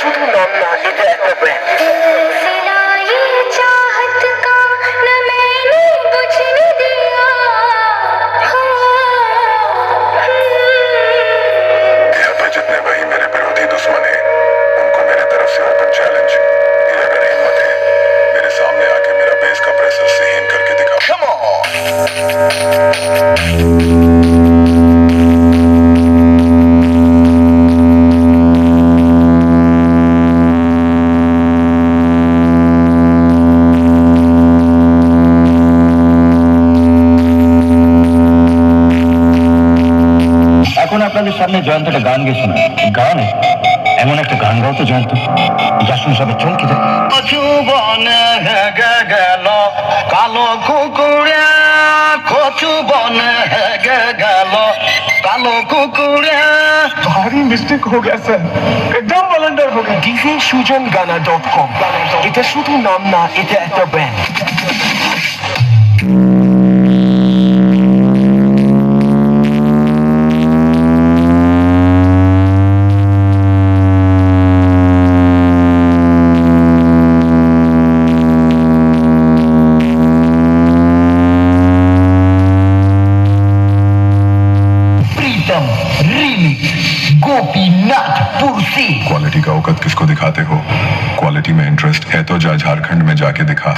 শুধু নাম না, এটা একটা ব্র্যান্ড। यहाँ पे जितने भाई मेरे विरोधी दुश्मन हैं, उनको मेरे तरफ से ओपन चैलेंज। ये अगर हिम्मत है, मेरे सामने आके मेरा बेस का प्रेशर सीन करके दिखाओ। Come on! এখন আপনাদের সামনে জয়ন্ত একটা গান গেছে না, গান এমন একটা গান গাও তো জয়ন্ত, যার শুনে সবাই চমকে যায়। বনে হেগে গেল কালো কুকুরে, কচু বনে হেগে গেল কালো কুকুরে। भारी मिस्टेक हो गया सर, एकदम ब्लंडर हो गया। djsujangana.com, এটা শুধু নাম না, এটা একটা ব্র্যান্ড। प्रीतम रीमिक्स गोपीनाथ पुरसी। क्वालिटी का औकत किसको दिखाते हो? क्वालिटी में इंटरेस्ट है तो जा झारखंड में जाके दिखा।